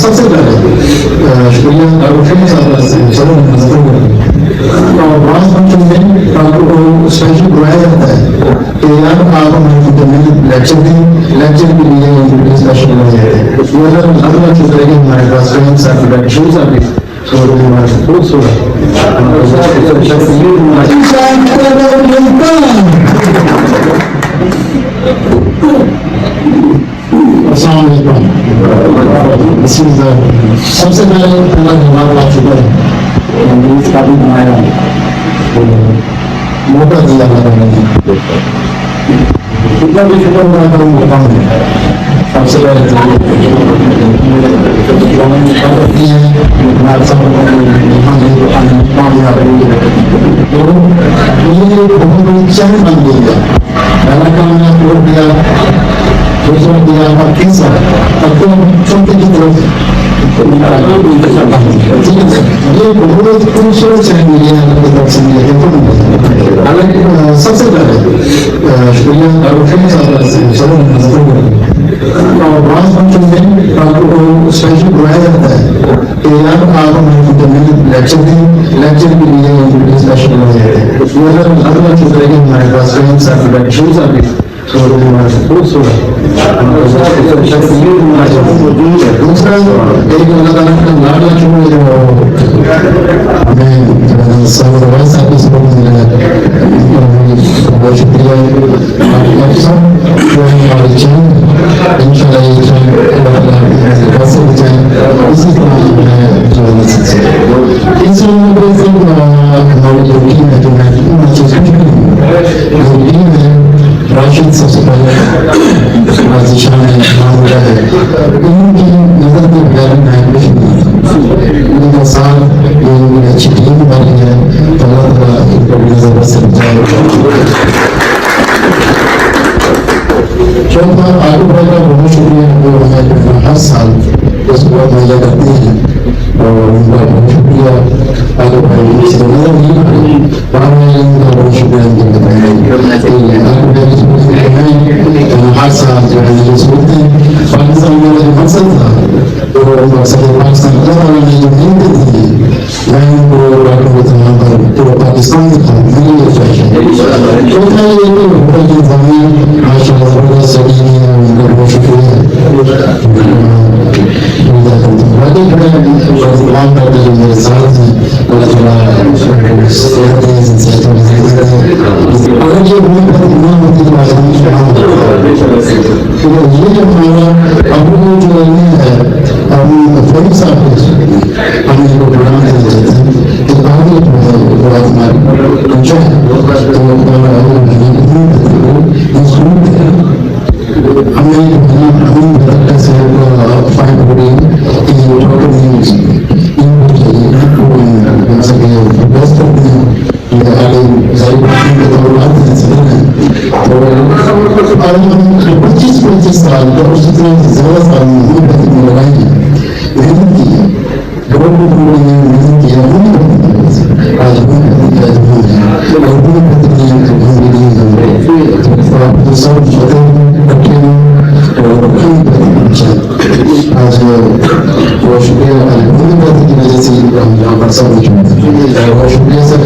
سب سے پہلے شکریہ ڈاکٹر صاحب سے چلو اور بعض فنکشن میں ڈاکٹر کو اسپیشل بلایا جاتا ہے کہ یار آپ ہمارے لیکچر دیں، لیکچر کے لیے اسپیشل بنائے جاتے ہیں. یہ اگر اللہ شکر ہے کہ ہمارے پاس فرینڈ صاحب ڈاکٹر شروع صاحب بھی خوبصورت السلام علیکم. سب سے پہلے اللہ ہمارا بات شکر ہے اس کا بھی بنایا موقع دیا اللہ نے. کتنا بھی شکر میں کروں موقع ہے. سب سے پہلے بہت بڑی چین بن گئی ہے. پہلا کام نے چھوڑ دیا، دوسرا دیا اور تیسرا اب تو چھوٹے کی طرف یہ بہت خوبصورت چین ملی ہے اللہ کی طرف سے ملی ہے. حالانکہ سب سے پہلے شکریہ ڈاکٹر صاحب سے چلو اور بعض فنکشن میں ڈاکٹر کو اسپیشل بلایا جاتا ہے کہ یار آپ ہمارے لیکچر دیں، لیکچر کے لیے اسپیشل بنائے جاتے ہیں. یہ اگر اللہ شکر ہے کہ ہمارے پاس فرینڈ صاحب ڈاکٹر شروع صاحب بھی خوبصورت. دوسرا ایک اللہ تعالیٰ کا لاڈلا چن جو ہمیں صاحب صاحب کی سپورٹ ملا ہے، بہت شکریہ. ہماری چین ان شاء اللہ یہ چین کیسے بچائیں اسی طرح تیسرا ہماری جو ٹیم ہے جو میں چیز ٹیم ہے راشد سب سے پہلے شان ہے نام ہو ہے ان کی نظر کے بغیر میں کچھ نہیں. ان کا ساتھ یہ اچھی ٹیم بنی ہے تو اللہ تعالیٰ ان کو نظر سے بچائے. چوتھا آلو بھائی کا بہت شکریہ جو ہمیں ہر سال اس کو مہیا کرتے ہیں اور ان کا بہت شکریہ. آلو بھائی سے نظر نہیں آ رہی وہاں میں ان کا بہت شکریہ ان کے بتائیں. آلو بھائی ہر سال جو ہے یہ سوچتے ہیں پاکستان میں جو مقصد تھا تو مقصد پاکستان اللہ تعالیٰ نے جو نیندیں تھی میں ان کو ڈاکٹر کو تمام پر پورا پاکستان دکھا میری یہ خواہش ہے. چوتھا یہ کہ ہوٹل کی زمین ماشاء اللہ بہت صحیح ہے ان کا بہت شکریہ ہے. تمام ڈاکٹر جو میرے ساتھ ہیں اللہ تعالیٰ صحت دے صحت اور زندگی دے. اگر یہ ہوئی بات نہ ہوتی تو آسانی سے یہ جو ہمارا ابو جو ہے ابو فریق صاحب ہم ان کو پروگرام دینا چاہتے ہیں کہ آگے جو ہے وہ ہمارے جو ہے تو ہمارا ابو انسٹرومنٹ ہے ہمیں ہم ڈاکٹر سے فائن ہو رہی ہے کہ یہ ڈاکٹر نہیں ان کو چاہیے ہم سب یہ بیسٹ کرتے ہیں یہ آگے ظاہر کرنے کے طورات ہیں سبھی ہیں تو آج ہم 25 سال اور اس سے زیادہ سال میں لگائیں گے محنت کی ہے محنت کیا آج ہم سب فتح رکھے آج بہت شکریہ کی وجہ سے ہم یہاں پر سب بہت شکریہ سر.